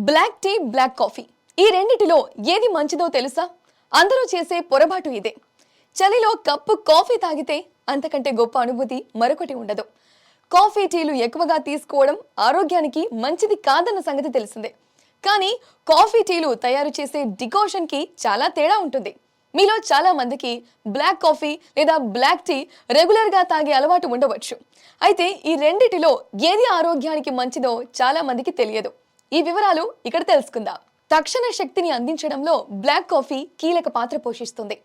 Black tea, black coffee ఈ రెండిటిలో ఏది మంచిదో తెలుసా? అందరూ చేసే పొరపాటు ఇదే. చలిలో కప్పు కాఫీ తాగితే అంతకంటే గొప్ప అనుభూతి మరొకటి ఉండదు. కాఫీ, టీలు ఎక్కువగా తీసుకోవడం ఆరోగ్యానికి మంచిది కాదన్న సంగతి తెలిసిందే. కానీ కాఫీ, టీలు తయారు చేసే డికాషన్ కి చాలా తేడా ఉంటుంది. మీలో చాలా మందికి బ్లాక్ కాఫీ లేదా బ్లాక్ టీ రెగ్యులర్ గా తాగే అలవాటు ఉండవచ్చు. అయితే ఈ రెండిటిలో ఏది ఆరోగ్యానికి మంచిదో చాలా మందికి తెలియదు. ఈ వివరాలు ఇక్కడ తెలుసుకుందాం. తక్షణ శక్తిని అందించడంలో బ్లాక్ కాఫీ కీలక పాత్ర పోషిస్తుంది.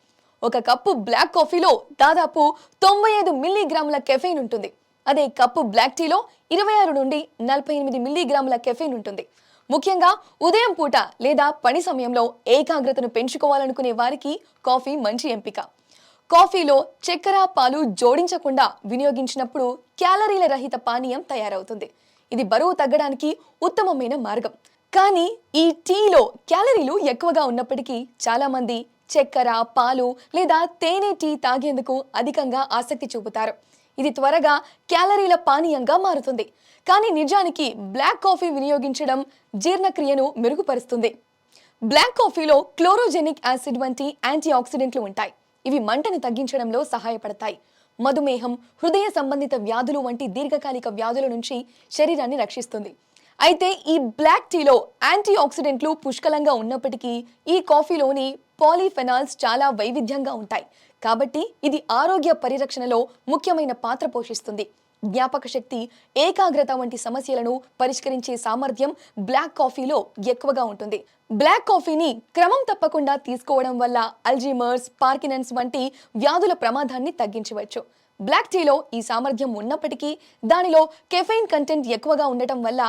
ఒక కప్పు బ్లాక్ కాఫీలో దాదాపు 95 మిల్లీగ్రాముల కెఫెయిన్ ఉంటుంది. అదే కప్పు బ్లాక్ టీలో 26 నుండి 48 మిల్లీగ్రాముల కెఫెయిన్ ఉంటుంది. ముఖ్యంగా ఉదయం పూట లేదా పని సమయంలో ఏకాగ్రతను పెంచుకోవాలనుకునే వారికి కాఫీ మంచి ఎంపిక. కాఫీలో చక్కెర, పాలు జోడించకుండా వినియోగించినప్పుడు క్యాలరీల రహిత పానీయం తయారవుతుంది. ఇది బరువు తగ్గడానికి ఉత్తమమైన మార్గం. కానీ ఈ టీలో క్యాలరీలు ఎక్కువగా ఉన్నప్పటికీ చాలా మంది చక్కెర, పాలు లేదా తేనె టీ తాగేందుకు అధికంగా ఆసక్తి చూపుతారు. ఇది త్వరగా క్యాలరీల పానీయంగా మారుతుంది. కానీ నిజానికి బ్లాక్ కాఫీ వినియోగించడం జీర్ణక్రియను మెరుగుపరుస్తుంది. బ్లాక్ కాఫీలో క్లోరోజెనిక్ యాసిడ్ వంటి యాంటీ ఆక్సిడెంట్లు ఉంటాయి. ఇవి మంటను తగ్గించడంలో సహాయపడతాయి. మధుమేహం, హృదయ సంబంధిత వ్యాధులు వంటి దీర్ఘకాలిక వ్యాధుల నుంచి శరీరాన్ని రక్షిస్తుంది. అయితే ఈ బ్లాక్ టీలో యాంటీ ఆక్సిడెంట్లు పుష్కలంగా ఉన్నప్పటికీ ఈ కాఫీలోని పాలీఫెనాల్స్ చాలా వైవిధ్యంగా ఉంటాయి. కాబట్టి ఇది ఆరోగ్య పరిరక్షణలో ముఖ్యమైన పాత్ర పోషిస్తుంది. జ్ఞాపక శక్తి, ఏకాగ్రత వంటి సమస్యలను పరిష్కరించే సామర్థ్యం బ్లాక్ కాఫీలో ఎక్కువగా ఉంటుంది. బ్లాక్ కాఫీని క్రమం తప్పకుండా తీసుకోవడం వల్ల అల్జీమర్స్, పార్కిన్సన్స్ వంటి వ్యాధుల ప్రమాదాన్ని తగ్గించవచ్చు. బ్లాక్ టీలో ఈ సామర్థ్యం ఉన్నప్పటికీ దానిలో కెఫెయిన్ కంటెంట్ ఎక్కువగా ఉండటం వల్ల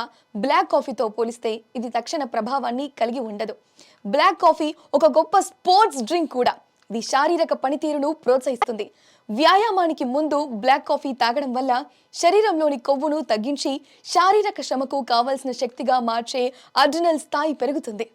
బ్లాక్ కాఫీతో పోలిస్తే ఇది తక్షణ ప్రభావాన్ని కలిగి ఉండదు. బ్లాక్ కాఫీ ఒక గొప్ప స్పోర్ట్స్ డ్రింక్ కూడా. ఇది శారీరక పనితీరును ప్రోత్సహిస్తుంది. వ్యాయామానికి ముందు బ్లాక్ కాఫీ తాగడం వల్ల శరీరంలోని కొవ్వును తగ్గించి శారీరక శ్రమకు కావలసిన శక్తిగా మార్చే అడ్రినల్ స్థాయి పెరుగుతుంది.